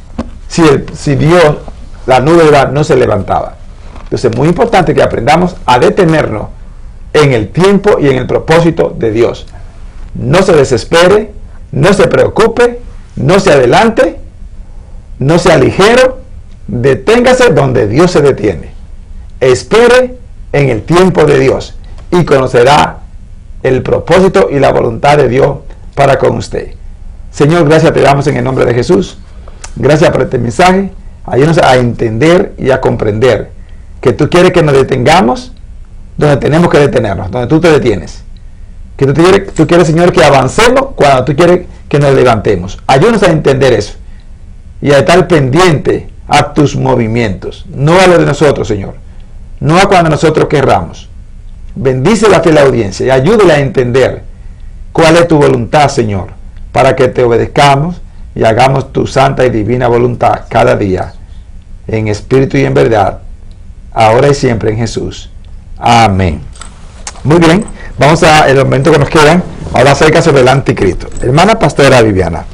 si Dios, la nube no se levantaba. Entonces es muy importante que aprendamos a detenernos en el tiempo y en el propósito de Dios. No se desespere, no se preocupe, no se adelante, no sea ligero, deténgase donde Dios se detiene. Espere en el tiempo de Dios y conocerá el propósito y la voluntad de Dios para con usted. Señor, gracias te damos en el nombre de Jesús. Gracias por este mensaje. Ayúdanos a entender y a comprender que tú quieres que nos detengamos donde tenemos que detenernos, donde tú te detienes. Que tú quieres, Señor, que avancemos cuando tú quieres que nos levantemos. Ayúdanos a entender eso y a estar pendiente a tus movimientos, no a lo de nosotros, Señor, no a cuando nosotros querramos. Bendice la fiel audiencia y ayúdale a entender cuál es tu voluntad, Señor, para que te obedezcamos y hagamos tu santa y divina voluntad cada día, en espíritu y en verdad, ahora y siempre en Jesús. Amén. Muy bien, vamos a el momento que nos queda, ahora acerca sobre el anticristo. Hermana pastora Viviana,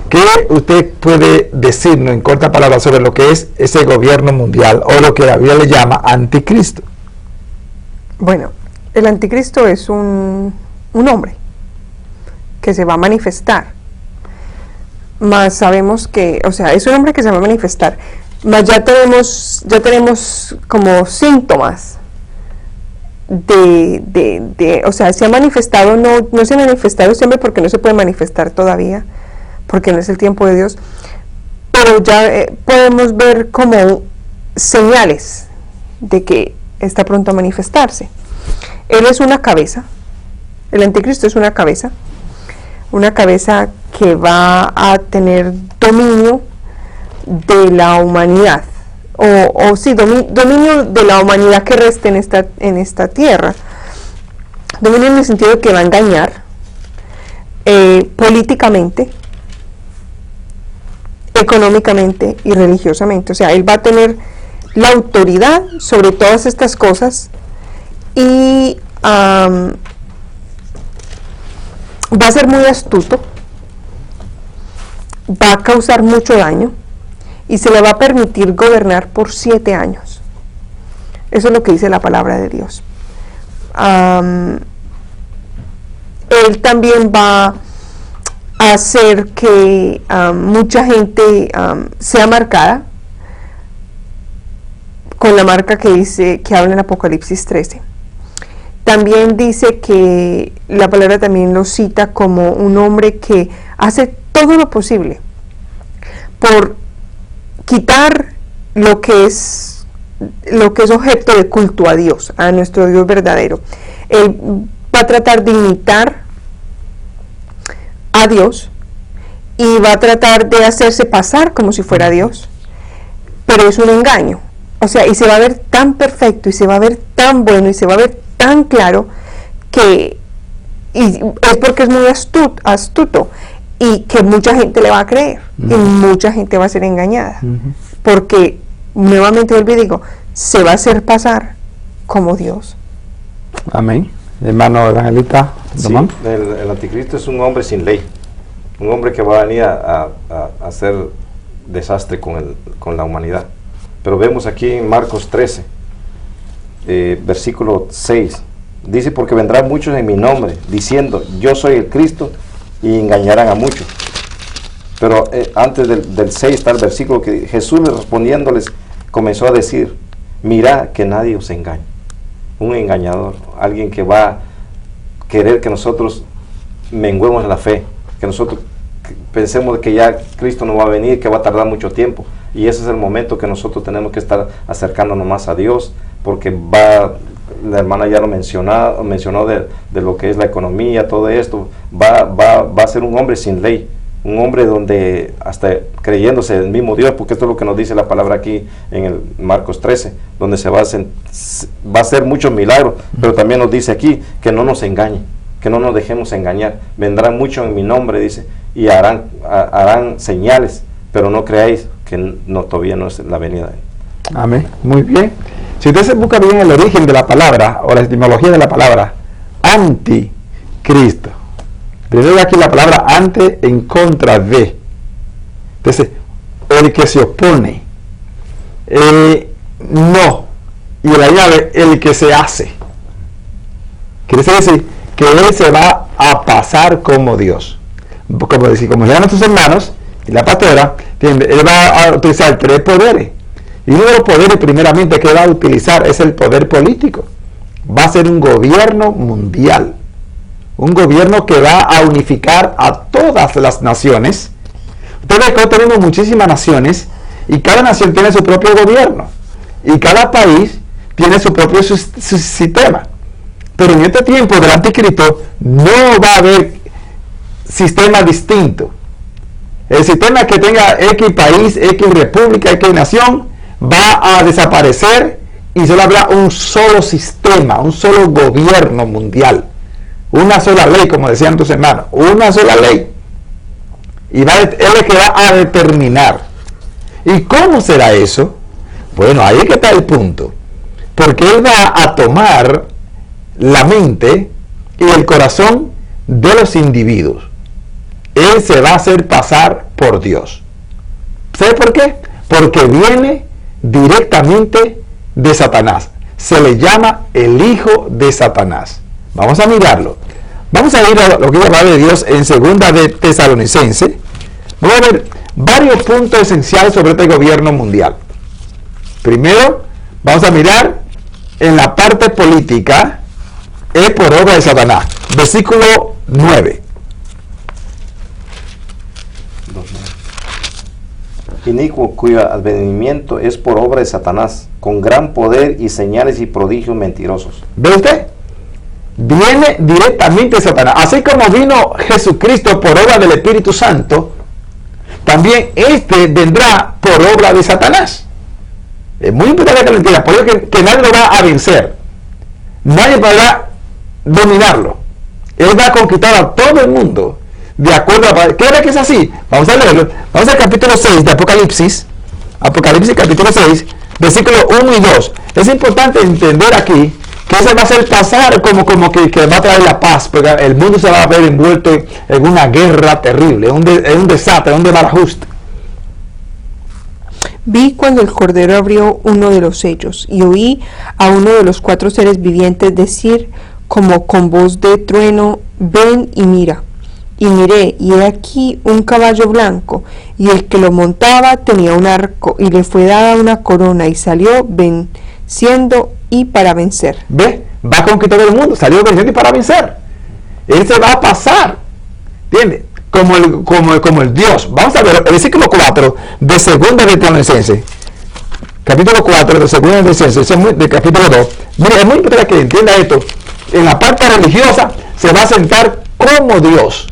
¿qué usted puede decirnos en corta palabra sobre lo que es ese gobierno mundial o lo que la Biblia le llama anticristo? Bueno, el anticristo es un hombre que se va a manifestar. Más sabemos que, o sea, es un hombre que se va a manifestar. Más ya tenemos como síntomas o sea, se ha manifestado, no se ha manifestado siempre porque no se puede manifestar todavía, porque no es el tiempo de Dios, pero ya podemos ver como señales de que está pronto a manifestarse. Él es una cabeza, el anticristo es una cabeza que va a tener dominio de la humanidad, dominio de la humanidad que resta en esta tierra. Dominio en el sentido de que va a engañar políticamente, económicamente y religiosamente. O sea, él va a tener la autoridad sobre todas estas cosas y va a ser muy astuto, va a causar mucho daño y se le va a permitir gobernar por 7 años. Eso es lo que dice la palabra de Dios. Él también va a hacer que mucha gente sea marcada con la marca que habla en Apocalipsis 13. También dice que la palabra también lo cita como un hombre que hace todo lo posible por quitar lo que es objeto de culto a Dios, a nuestro Dios verdadero. Él va a tratar de imitar a Dios y va a tratar de hacerse pasar como si fuera Dios, pero es un engaño. O sea, y se va a ver tan perfecto y se va a ver tan bueno y se va a ver tan claro que es porque es muy astuto y que mucha gente le va a creer y mucha gente va a ser engañada porque, nuevamente vuelvo y digo, se va a hacer pasar como Dios. Amén. Hermano Evangelista, sí, el anticristo es un hombre sin ley, un hombre que va a venir a hacer desastre con la humanidad. Pero vemos aquí en Marcos 13, versículo 6, dice: porque vendrán muchos en mi nombre, diciendo, yo soy el Cristo, y engañarán a muchos. Pero antes del 6 está el versículo que Jesús, respondiéndoles, comenzó a decir: mirad que nadie os engañe. Un engañador, alguien que va a querer que nosotros menguemos en la fe, que nosotros pensemos que ya Cristo no va a venir, que va a tardar mucho tiempo. Y ese es el momento que nosotros tenemos que estar acercándonos más a Dios, porque la hermana ya lo mencionó de lo que es la economía, todo esto, va a ser un hombre sin ley, un hombre donde hasta creyéndose el mismo Dios, porque esto es lo que nos dice la palabra aquí en el Marcos 13, donde se va a hacer muchos milagros, pero también nos dice aquí que no nos engañe, que no nos dejemos engañar. Vendrán muchos en mi nombre, dice, y harán señales, pero no creáis que todavía no es la venida de él. Amén. Muy bien. Si usted se busca bien el origen de la palabra o la etimología de la palabra anticristo, primero aquí la palabra ante en contra de. Entonces, el que se opone, no, y la llave, el que se hace. Quiere decir que él se va a pasar como Dios. Como decir, como le sus hermanos y la pastora, él va a utilizar 3 poderes. Y uno de los poderes primeramente que va a utilizar es el poder político. Va a ser un gobierno mundial. Un gobierno que va a unificar a todas las naciones. Ustedes que tenemos muchísimas naciones y cada nación tiene su propio gobierno. Y cada país tiene su propio sistema. Pero en este tiempo del anticristo no va a haber sistema distinto. El sistema que tenga X país, X república, X nación va a desaparecer y solo habrá un solo sistema, un solo gobierno mundial, una sola ley, como decían tus hermanos, una sola ley, y él es que va a determinar. ¿Y cómo será eso? Bueno, ahí es que está el punto, porque él va a tomar la mente y el corazón de los individuos. Él se va a hacer pasar por Dios. ¿Sabe por qué? Porque viene directamente de Satanás. Se le llama el hijo de Satanás. Vamos a mirarlo. Vamos a ir a lo que habla de Dios en 2 de Tesalonicenses. Vamos a ver varios puntos esenciales sobre este gobierno mundial. Primero, vamos a mirar en la parte política, es por obra de Satanás. Versículo 9. Inicuo, cuyo advenimiento es por obra de Satanás, con gran poder y señales y prodigios mentirosos. ¿Ve usted? Viene directamente de Satanás. Así como vino Jesucristo por obra del Espíritu Santo, también este vendrá por obra de Satanás. Es muy importante que lo entienda, por eso que nadie lo va a vencer. Nadie podrá dominarlo. Él va a conquistar a todo el mundo. De acuerdo a... ¿Qué hora que es así? Vamos a leerlo. Vamos al capítulo 6 de Apocalipsis. Apocalipsis capítulo 6, versículos 1 y 2. Es importante entender aquí que eso va a hacer pasar como que va a traer la paz, porque el mundo se va a ver envuelto en una guerra terrible, en un desastre, en un desbarajuste. Vi cuando el Cordero abrió uno de los sellos, y oí a uno de los 4 seres vivientes decir, como con voz de trueno, ven y mira. Y miré, y he aquí un caballo blanco, y el que lo montaba tenía un arco, y le fue dada una corona, y salió venciendo y para vencer. ¿Ve? Va a conquistar el mundo, salió venciendo y para vencer. Él se va a pasar, ¿entiendes? Como el Dios. Vamos a ver el versículo 4 de 2 de Tesalonicenses. Capítulo 4 de 2 de Tesalonicenses, de capítulo 2. Mira, es muy importante que entienda esto. En la parte religiosa se va a sentar como Dios.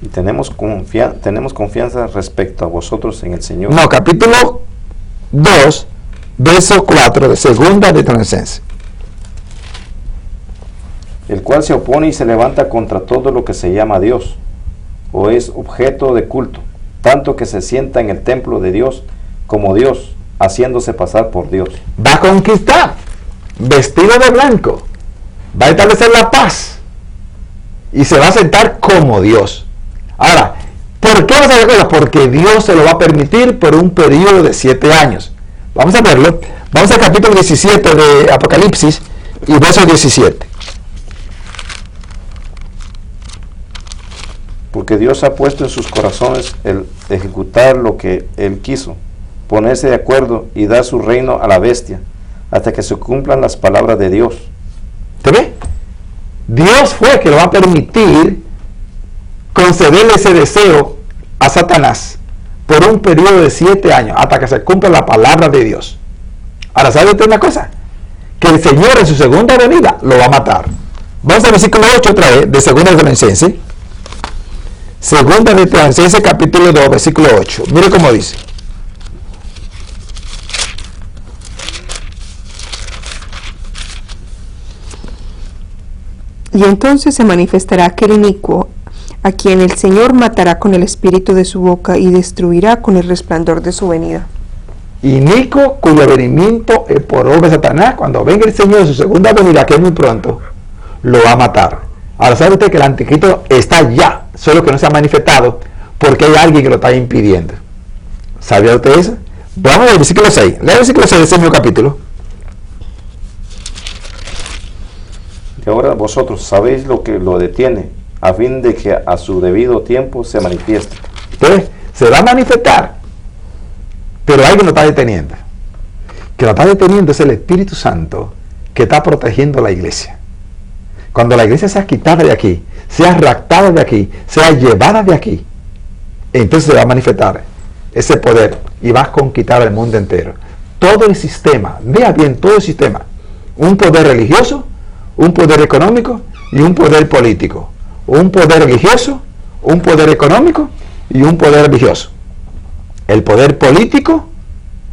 Y tenemos confianza respecto a vosotros en el Señor. No, capítulo 2, verso 4 de 2 de Tesalonicenses. El cual se opone y se levanta contra todo lo que se llama Dios, o es objeto de culto, tanto que se sienta en el templo de Dios como Dios, haciéndose pasar por Dios. Va a conquistar, vestido de blanco, va a establecer la paz y se va a sentar como Dios. Ahora, ¿por qué va a hacer eso? Porque Dios se lo va a permitir por un periodo de 7 años. Vamos a verlo. Vamos al capítulo 17 de Apocalipsis y verso 17. Porque Dios ha puesto en sus corazones el ejecutar lo que Él quiso, ponerse de acuerdo y dar su reino a la bestia, hasta que se cumplan las palabras de Dios. ¿Te ve? Dios fue que lo va a permitir concederle ese deseo a Satanás por un periodo de 7 años, hasta que se cumpla la palabra de Dios. Ahora, ¿sabe usted una cosa? Que el Señor en su segunda venida lo va a matar. Vamos al versículo 8 otra vez, de 2 de Tesalonicenses. 2 de Tesalonicenses, capítulo 2, versículo 8. Mire cómo dice. Y entonces se manifestará aquel inicuo, a quien el Señor matará con el espíritu de su boca y destruirá con el resplandor de su venida. inicuo cuyo venimiento es por obra de Satanás. Cuando venga el Señor en su segunda venida, que es muy pronto, lo va a matar. Ahora sabe usted que el anticristo está ya, solo que no se ha manifestado porque hay alguien que lo está impidiendo. ¿Sabía usted eso? Vamos al versículo 6. Lea el versículo 6 de ese mismo capítulo. Y ahora vosotros sabéis lo que lo detiene, a fin de que a su debido tiempo se manifieste. Entonces, se va a manifestar, pero alguien lo está deteniendo. Que lo está deteniendo es el Espíritu Santo que está protegiendo la iglesia. Cuando la iglesia sea quitada de aquí, sea raptada de aquí, sea llevada de aquí, entonces se va a manifestar ese poder y va a conquistar el mundo entero. Todo el sistema, vea bien, todo el sistema, un poder religioso, un poder económico y un poder político. Un poder religioso, un poder económico y un poder religioso. El poder político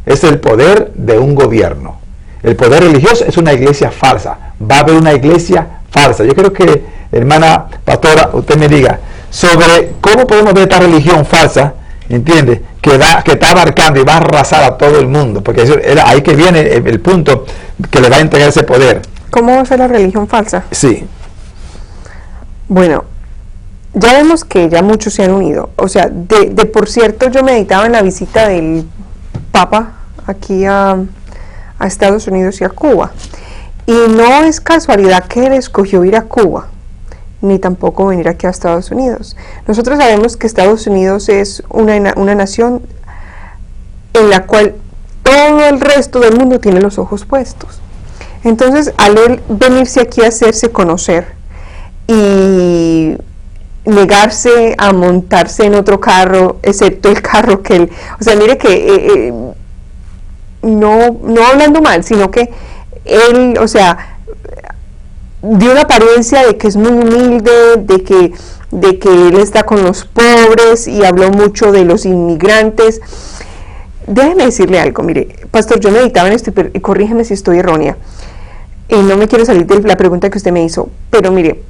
es el poder de un gobierno. El poder religioso es una iglesia falsa. Va a haber una iglesia falsa. Yo creo que, hermana pastora, usted me diga sobre cómo podemos ver esta religión falsa, ¿entiende? Que está abarcando y va a arrasar a todo el mundo, porque eso era ahí que viene el punto que le va a entregar ese poder. ¿Cómo va a ser la religión falsa? Sí. Bueno, ya vemos que ya muchos se han unido. O sea, de por cierto, yo meditaba en la visita del Papa aquí a Estados Unidos y a Cuba. Y no es casualidad que él escogió ir a Cuba, ni tampoco venir aquí a Estados Unidos. Nosotros sabemos que Estados Unidos es una nación en la cual todo el resto del mundo tiene los ojos puestos. Entonces, al él venirse aquí a hacerse conocer y negarse a montarse en otro carro, excepto el carro que él, o sea, mire que no hablando mal, sino que él, o sea, dio una apariencia de que es muy humilde, de que él está con los pobres y habló mucho de los inmigrantes. Déjeme decirle algo, mire, pastor, yo meditaba en esto y corrígeme si estoy errónea. Y no me quiero salir de la pregunta que usted me hizo, pero mire,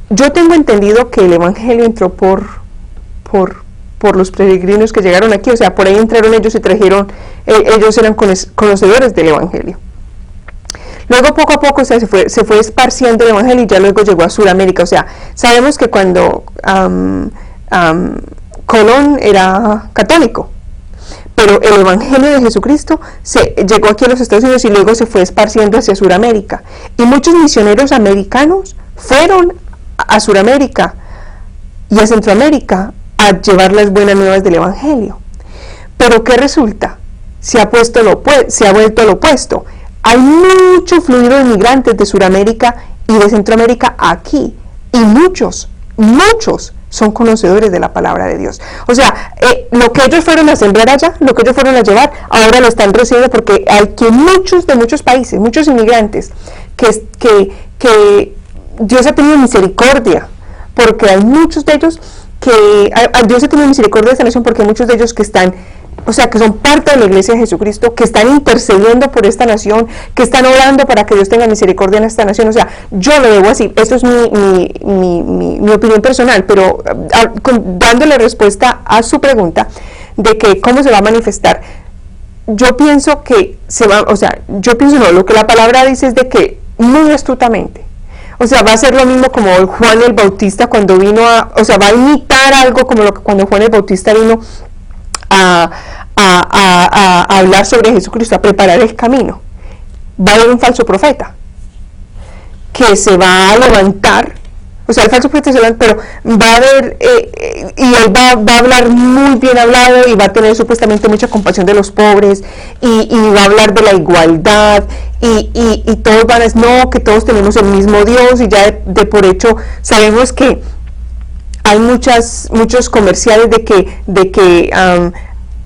yo tengo entendido que el evangelio entró por los peregrinos que llegaron aquí, o sea, por ahí entraron ellos y trajeron, ellos eran conocedores del evangelio. Luego poco a poco, o sea, se fue esparciendo el evangelio y ya luego llegó a Sudamérica. O sea, sabemos que cuando Colón era católico, pero el evangelio de Jesucristo llegó aquí a los Estados Unidos y luego se fue esparciendo hacia Sudamérica. Y muchos misioneros americanos fueron a Sudamérica y a Centroamérica a llevar las buenas nuevas del evangelio. Pero ¿qué resulta? Se ha vuelto lo opuesto. Hay mucho fluido de inmigrantes de Sudamérica y de Centroamérica aquí, y muchos son conocedores de la palabra de Dios. O sea, lo que ellos fueron a sembrar allá, lo que ellos fueron a llevar, ahora lo están recibiendo, porque hay que muchos de muchos países, muchos inmigrantes, que Dios ha tenido misericordia, porque hay muchos de ellos Dios ha tenido misericordia de esta nación, porque hay muchos de ellos que están, o sea, que son parte de la iglesia de Jesucristo, que están intercediendo por esta nación, que están orando para que Dios tenga misericordia en esta nación. O sea, yo lo debo así, esto es mi opinión personal, pero dándole respuesta a su pregunta de que cómo se va a manifestar, yo pienso que lo que la palabra dice es de que muy astutamente, o sea, va a ser lo mismo como Juan el Bautista cuando vino va a imitar algo como lo que cuando Juan el Bautista vino a hablar sobre Jesucristo, a preparar el camino. Va a haber un falso profeta que se va a levantar, o sea, el falso profeta se levanta, pero va a haber, y él va a hablar muy bien hablado y va a tener supuestamente mucha compasión de los pobres y va a hablar de la igualdad y todos van a decir, no, que todos tenemos el mismo Dios, y ya de por hecho sabemos que hay muchos comerciales de que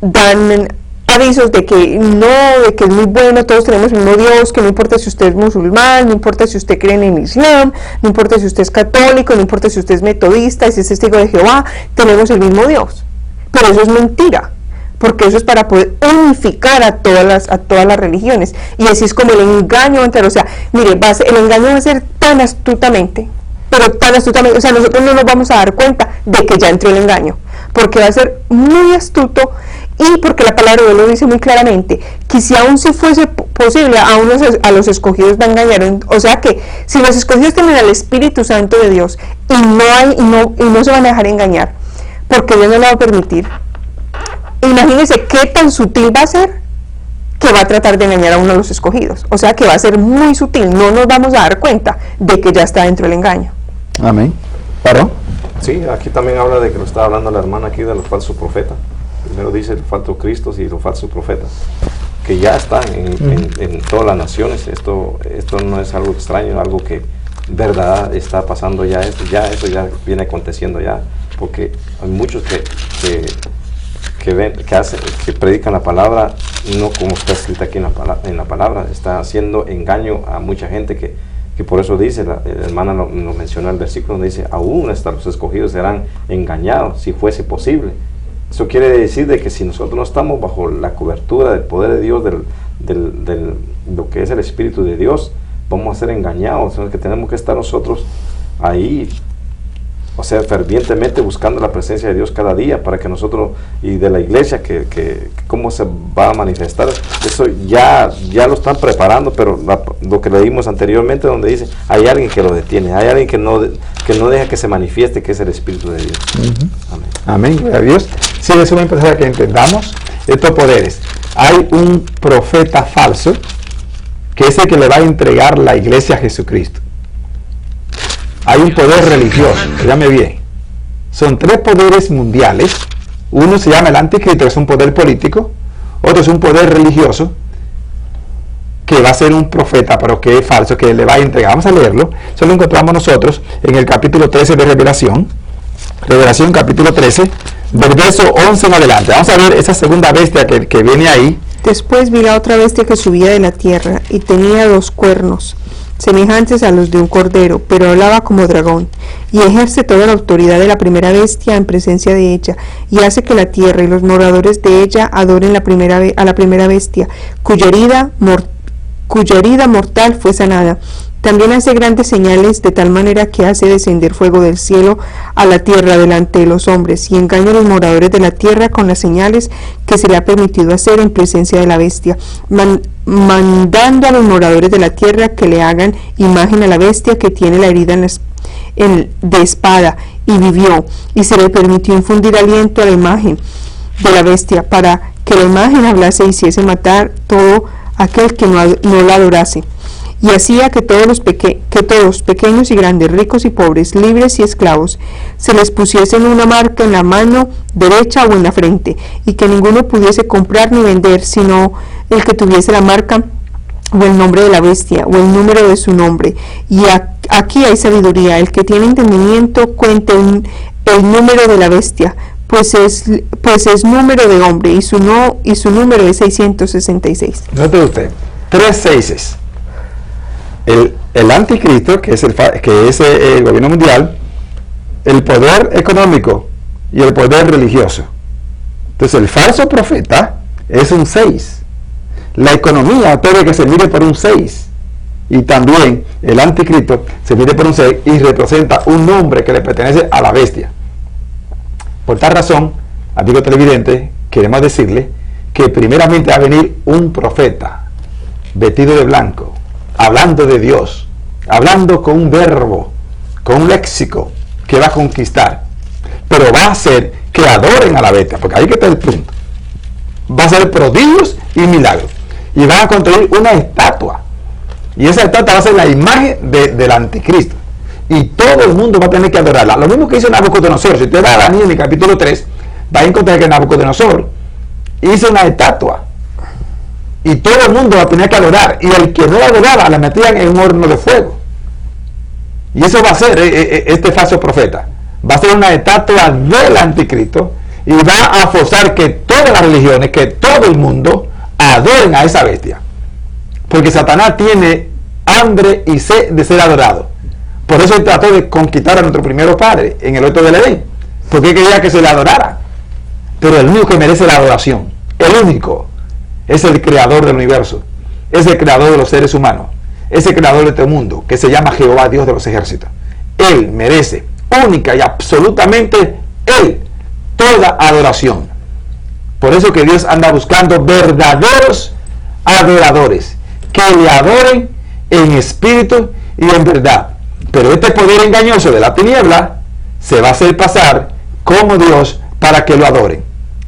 dan avisos de que es muy bueno, todos tenemos el mismo Dios, que no importa si usted es musulmán, no importa si usted cree en el Islam, no importa si usted es católico, no importa si usted es metodista, si es testigo de Jehová, tenemos el mismo Dios. Pero eso es mentira, porque eso es para poder unificar a todas las religiones, y así es como el engaño entero. O sea, mire, el engaño va a ser tan astutamente, o sea, nosotros no nos vamos a dar cuenta de que ya entró el engaño, porque va a ser muy astuto Y porque la palabra de Dios lo dice muy claramente, que si aún si fuese posible, a los escogidos va a engañar. O sea que si los escogidos tienen al Espíritu Santo de Dios y no se van a dejar engañar, porque Dios no lo va a permitir. Imagínense qué tan sutil va a ser, que va a tratar de engañar a uno de los escogidos. O sea que va a ser muy sutil, no nos vamos a dar cuenta de que ya está dentro del engaño. Amén. ¿Perdón? Sí, aquí también habla de que lo está hablando la hermana aquí de los falsos profetas. Primero dice el falso Cristo y los falsos profetas, que ya están en todas las naciones. Esto no es algo extraño, algo que verdad está pasando ya. Eso ya viene aconteciendo ya, porque hay muchos que predican la palabra no como está escrita aquí en la palabra. Está haciendo engaño a mucha gente que por eso dice, la hermana lo menciona el versículo donde dice, aún hasta los escogidos serán engañados si fuese posible. Eso quiere decir de que si nosotros no estamos bajo la cobertura del poder de Dios, de lo que es el Espíritu de Dios, vamos a ser engañados. Entonces que tenemos que estar nosotros ahí, o sea, fervientemente buscando la presencia de Dios cada día, para que nosotros, y de la iglesia, que cómo se va a manifestar. Eso ya lo están preparando, pero lo que leímos anteriormente, donde dice, hay alguien que lo detiene, hay alguien que no deja que se manifieste, que es el Espíritu de Dios. Amén. Amén, gloria a Dios. Sí, eso va a empezar a que entendamos estos poderes. Hay un profeta falso, que es el que le va a entregar la iglesia a Jesucristo. Hay un poder religioso, llame bien. Son 3 poderes mundiales. Uno se llama el anticristo, que es un poder político. Otro es un poder religioso, que va a ser un profeta, pero que es falso, que le va a entregar. Vamos a leerlo. Eso lo encontramos nosotros en el capítulo 13 de Revelación. Revelación capítulo 13, del verso 11 en adelante. Vamos a ver esa segunda bestia que viene ahí. Después vi la otra bestia que subía de la tierra, y tenía 2 cuernos, semejantes a los de un cordero, pero hablaba como dragón, y ejerce toda la autoridad de la primera bestia en presencia de ella, y hace que la tierra y los moradores de ella adoren a la primera bestia, cuya herida mortal fue sanada. También hace grandes señales, de tal manera que hace descender fuego del cielo a la tierra delante de los hombres, y engaña a los moradores de la tierra con las señales que se le ha permitido hacer en presencia de la bestia, mandando a los moradores de la tierra que le hagan imagen a la bestia que tiene la herida de espada, y vivió, y se le permitió infundir aliento a la imagen de la bestia, para que la imagen hablase e hiciese matar todo aquel que no la adorase. Y hacía que todos, pequeños y grandes, ricos y pobres, libres y esclavos, se les pusiesen una marca en la mano derecha o en la frente, y que ninguno pudiese comprar ni vender, sino el que tuviese la marca o el nombre de la bestia, o el número de su nombre. Y aquí hay sabiduría. El que tiene entendimiento cuente el número de la bestia, pues es número de hombre, y su número es 666. Note usted, 3 seises. El anticristo, que es el gobierno mundial, el poder económico y el poder religioso. Entonces el falso profeta es un 6. La economía puede que se mire por un 6. Y también el anticristo se mide por un 6 y representa un nombre que le pertenece a la bestia. Por tal razón, amigo televidente, queremos decirle que primeramente va a venir un profeta vestido de blanco, hablando de Dios, hablando con un verbo, con un léxico que va a conquistar, pero va a hacer que adoren a la bestia, porque ahí que está el punto. Va a hacer prodigios y milagros, y van a construir una estatua, y esa estatua va a ser la imagen del anticristo, y todo el mundo va a tener que adorarla. Lo mismo que hizo Nabucodonosor. Si usted va a Daniel en el capítulo 3, va a encontrar que Nabucodonosor hizo una estatua, y todo el mundo la tenía que adorar, y el que no la adoraba la metían en un horno de fuego. Y eso va a ser este falso profeta. Va a ser una estatua del anticristo, y va a forzar que todas las religiones, que todo el mundo adoren a esa bestia, porque Satanás tiene hambre y sed de ser adorado. Por eso él trató de conquistar a nuestro primero padre en el huerto del Edén, porque él quería que se le adorara. Pero el único que merece la adoración, el único, es el creador del universo, es el creador de los seres humanos, es el creador de este mundo, que se llama Jehová, Dios de los ejércitos. Él merece única y absolutamente él toda adoración. Por eso que Dios anda buscando verdaderos adoradores, que le adoren en espíritu y en verdad. Pero este poder engañoso de la tiniebla se va a hacer pasar como Dios para que lo adoren.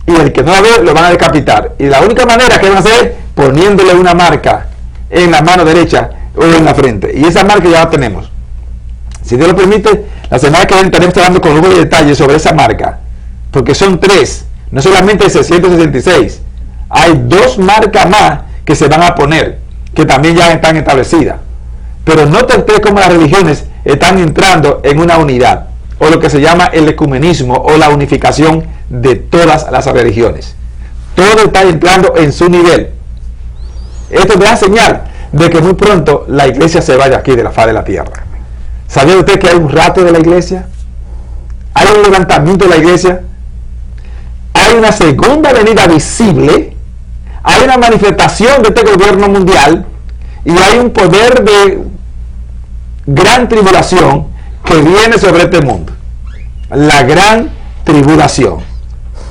Y el que no lo ve, lo van a decapitar. Y la única manera que van a hacer es poniéndole una marca en la mano derecha o en la frente. Y esa marca ya la tenemos. Si Dios lo permite, la semana que viene estaremos hablando con lujo de detalles sobre esa marca. Porque son 3, no solamente 666. Hay 2 marcas más que se van a poner, que también ya están establecidas. Pero noten ustedes cómo las religiones están entrando en una unidad, o lo que se llama el ecumenismo, o la unificación de todas las religiones. Todo está entrando en su nivel. Esto me da señal de que muy pronto la iglesia se vaya aquí de la faz de la tierra. ¿Sabía usted que hay un rato de la iglesia? Hay un levantamiento de la iglesia. Hay una segunda venida visible. Hay una manifestación de este gobierno mundial. Y hay un poder de gran tribulación que viene sobre este mundo. La gran tribulación.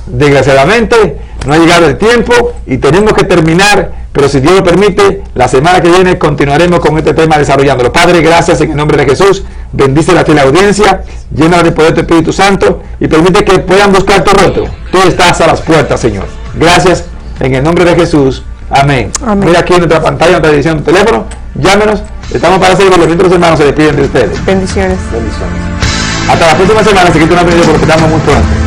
Desgraciadamente no ha llegado el tiempo y tenemos que terminar, pero si Dios lo permite, la semana que viene continuaremos con este tema desarrollándolo. Padre, gracias en el nombre de Jesús. Bendice la teleaudiencia, llénala de poder de tu Espíritu Santo y permite que puedan buscar tu rostro. Tú estás a las puertas, Señor. Gracias en el nombre de Jesús. Amén. Amén. Mira aquí en nuestra pantalla, en nuestra dirección de teléfono. Llámenos. Estamos para servirles mientras los hermanos se despiden de ustedes. Bendiciones. Bendiciones. Hasta la próxima semana. Seguimos una bendición porque estamos muy pronto.